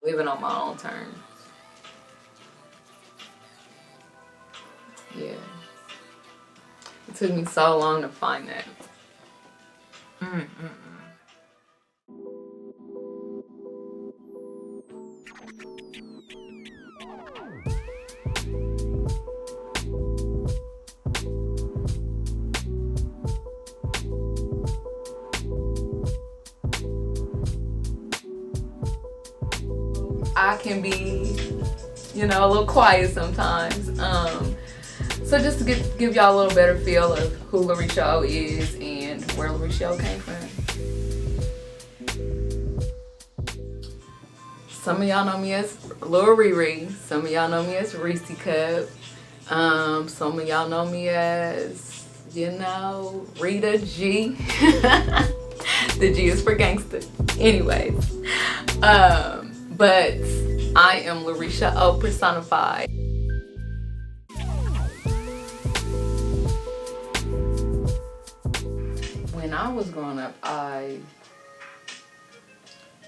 living on my own terms. Yeah. It took me so long to find that. I can be, you know, a little quiet sometimes. So just to give y'all a little better feel of who LaReshia O is and where LaReshia O came from. Some of y'all know me as Ree Ree. Some of y'all know me as Reese Cup. Some of y'all know me as, you know, Rita G. The G is for gangster. Anyways. But I am LaReshia O personified. When I was growing up, I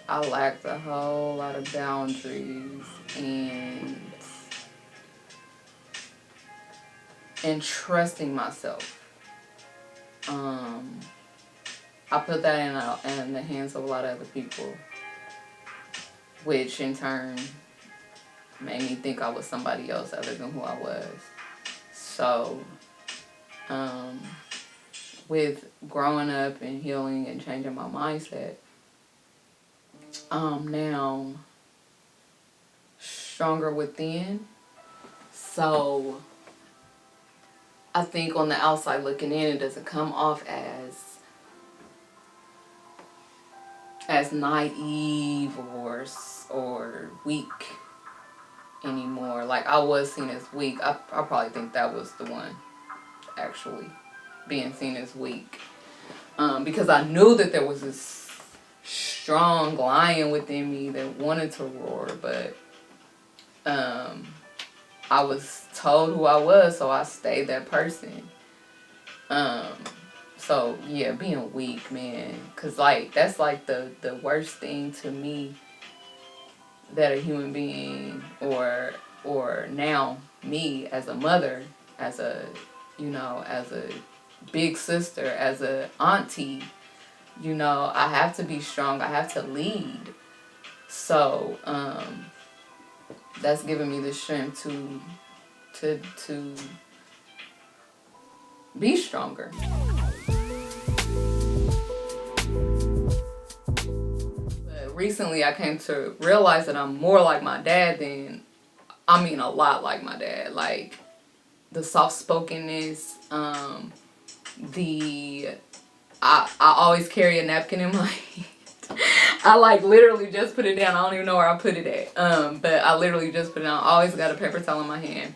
lacked a whole lot of boundaries and trusting myself. I put that in the hands of a lot of other people, which in turn made me think I was somebody else other than who I was. So, with growing up and healing and changing my mindset, now stronger within. So I think on the outside looking in, it doesn't come off as naive or weak anymore. Like, I was seen as weak. I probably think that was the one, actually, being seen as weak, because I knew that there was this strong lion within me that wanted to roar, but I was told who I was, so I stayed that person. So yeah, being weak, man, cause like that's like the worst thing to me that a human being or now me as a mother, as a, you know, as a big sister, as a auntie, you know, I have to be strong. I have to lead. So that's giving me the strength to be stronger. But recently I came to realize that I'm more like my dad than, I mean, a lot like my dad. Like the soft-spokenness, I always carry a napkin in my hand. I like literally just put it down. I don't even know where I put it at. But I literally just put it down. I always got a paper towel in my hand.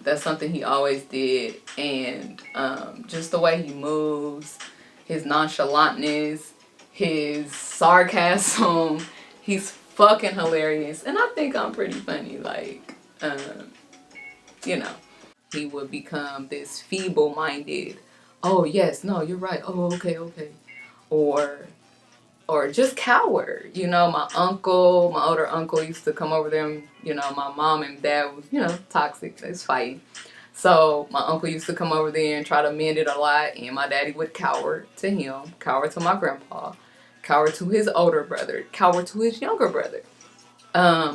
That's something he always did. And just the way he moves, his nonchalantness, his sarcasm, he's fucking hilarious. And I think I'm pretty funny. Like, you know, he would become this feeble-minded, oh yes, no, you're right, oh okay, or just coward. You know, my older uncle used to come over there, and, you know, my mom and dad was, you know, toxic, they was fighting. So my uncle used to come over there and try to mend it a lot, and my daddy would cower to him, cower to my grandpa, cower to his older brother, cower to his younger brother.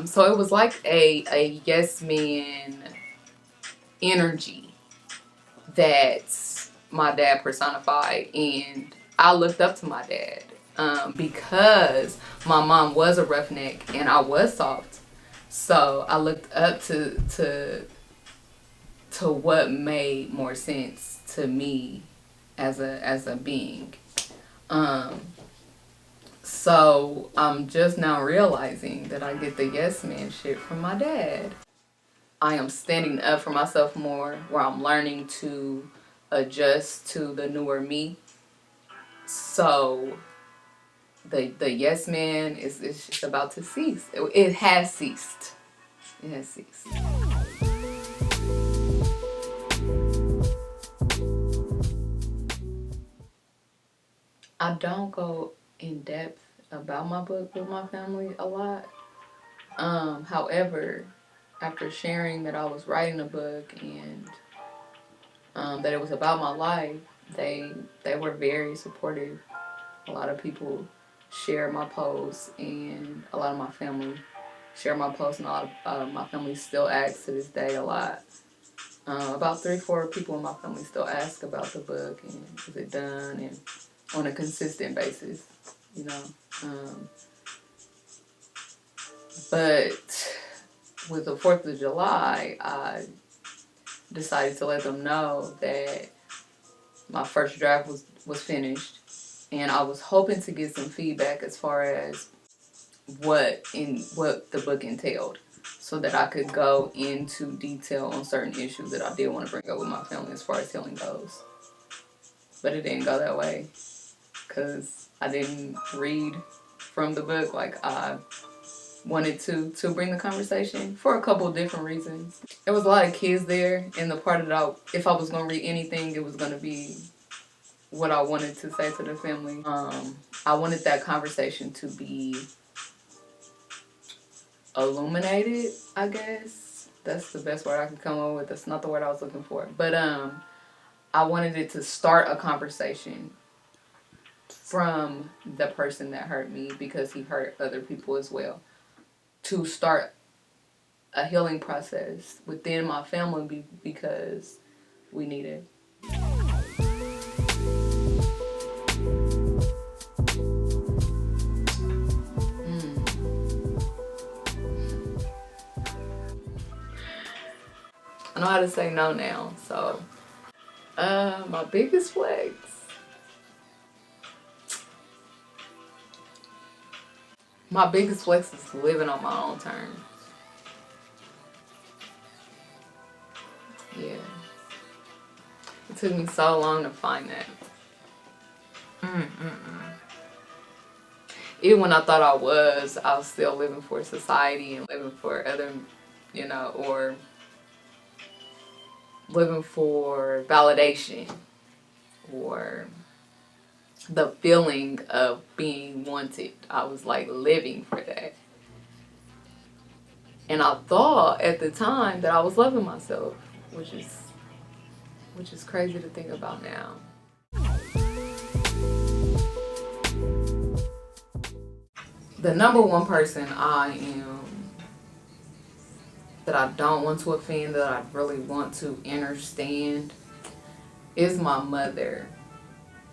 So it was like a yes man energy that my dad personified, and I looked up to my dad because my mom was a roughneck and I was soft. So I looked up to what made more sense to me as a being. So I'm just now realizing that I get the yes man shit from my dad. I am standing up for myself more, where I'm learning to adjust to the newer me. So the yes man is just about to cease. It has ceased. It has ceased. I don't go in depth about my book with my family a lot. However, after sharing that I was writing a book and that it was about my life, they were very supportive. A lot of people share my posts, and a lot of my family share my posts, and a lot of my family still asks to this day a lot. About 3-4 people in my family still ask about the book and is it done, and on a consistent basis, you know. But with the 4th of July, I decided to let them know that my first draft was finished, and I was hoping to get some feedback as far as what the book entailed, so that I could go into detail on certain issues that I did want to bring up with my family as far as healing goes. But it didn't go that way, because I didn't read from the book like I wanted to bring the conversation, for a couple of different reasons. There was a lot of kids there, and the part that if I was going to read anything, it was going to be what I wanted to say to the family. I wanted that conversation to be illuminated, I guess. That's the best word I could come up with. That's not the word I was looking for. But I wanted it to start a conversation from the person that hurt me, because he hurt other people as well, to start a healing process within my family, because we need it. I know how to say no now, so my biggest flex. My biggest flex is living on my own terms. Yeah. It took me so long to find that. Even when I thought I was still living for society and living for other, or living for validation, or the feeling of being wanted. I was like living for that. And I thought at the time that I was loving myself, which is crazy to think about now. The number one person I am that I don't want to offend, that I really want to understand, is my mother.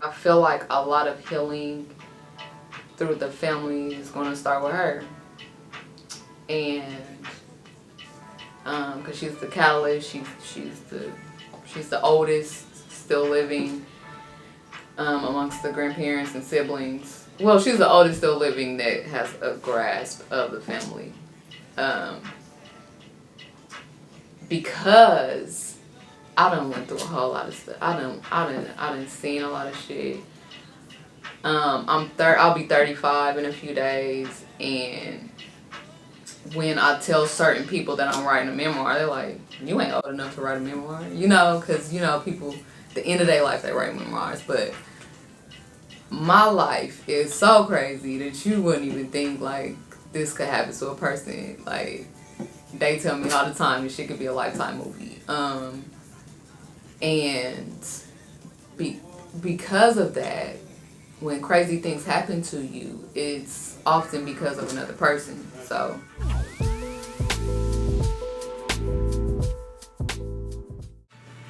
I feel like a lot of healing through the family is going to start with her. And because she's the catalyst, she's the oldest still living amongst the grandparents and siblings. Well, she's the oldest still living that has a grasp of the family. Because I done went through a whole lot of stuff. I done seen a lot of shit. I'll be 35 in a few days, and when I tell certain people that I'm writing a memoir, they're like, "You ain't old enough to write a memoir," because people, at the end of their life, they write memoirs. But my life is so crazy that you wouldn't even think like this could happen to a person. Like, they tell me all the time this shit could be a Lifetime movie. And because of that, when crazy things happen to you, it's often because of another person. So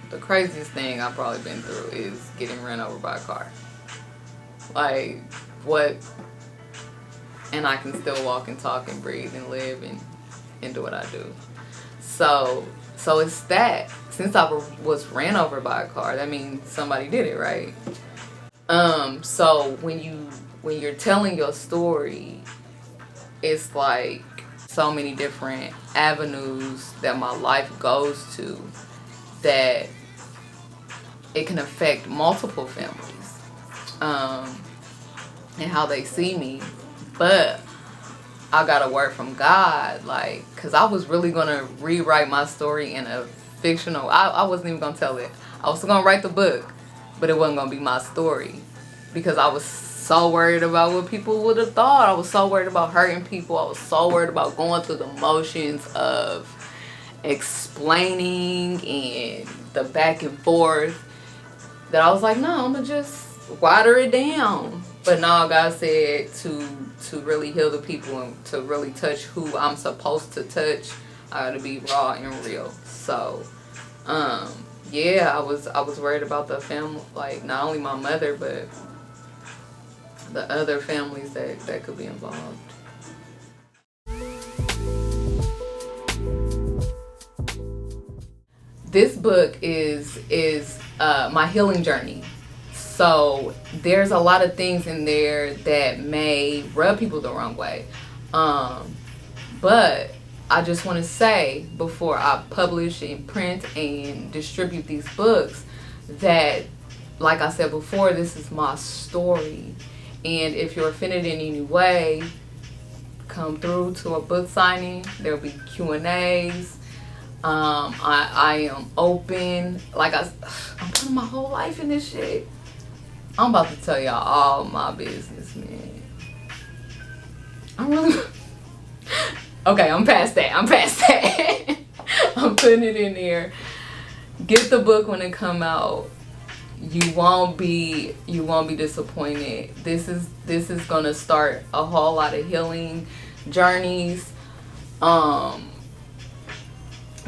the craziest thing I've probably been through is getting run over by a car. Like, what? And I can still walk and talk and breathe and live and do what I do. So it's that. Since I was ran over by a car, that means somebody did it, right? So when you're telling your story, it's like so many different avenues that my life goes to, that it can affect multiple families, and how they see me. But I got a word from God, like, because I was really going to rewrite my story in a fictional, I wasn't even going to tell it. I was going to write the book, but it wasn't going to be my story, because I was so worried about what people would have thought. I was so worried about hurting people. I was so worried about going through the motions of explaining and the back and forth, that I was like, no, I'm gonna just water it down. But now God said to really heal the people and to really touch who I'm supposed to touch, I gotta be raw and real. So yeah, I was worried about the family, like not only my mother but the other families that could be involved. This book is my healing journey. So there's a lot of things in there that may rub people the wrong way. But I just want to say, before I publish and print and distribute these books, that, like I said before, this is my story. And if you're offended in any way, come through to a book signing. There'll be Q&As. I am open. Like I'm putting my whole life in this shit. I'm about to tell y'all all my business, man. I'm really okay. I'm past that. I'm putting it in there. Get the book when it come out. You won't be disappointed. This is gonna start a whole lot of healing journeys. The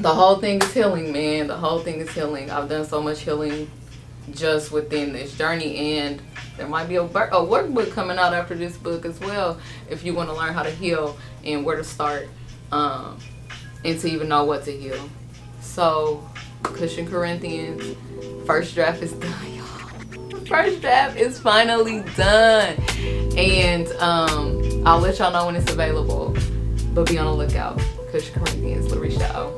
whole thing is healing, man. The whole thing is healing. I've done so much healing just within this journey, and there might be a workbook coming out after this book as well, if you want to learn how to heal and where to start, and to even know what to heal. So Kush&Corinthians, first draft is done, y'all. First draft is finally done, and I'll let y'all know when it's available, but be on the lookout. Kush&Corinthians, LaReshia O.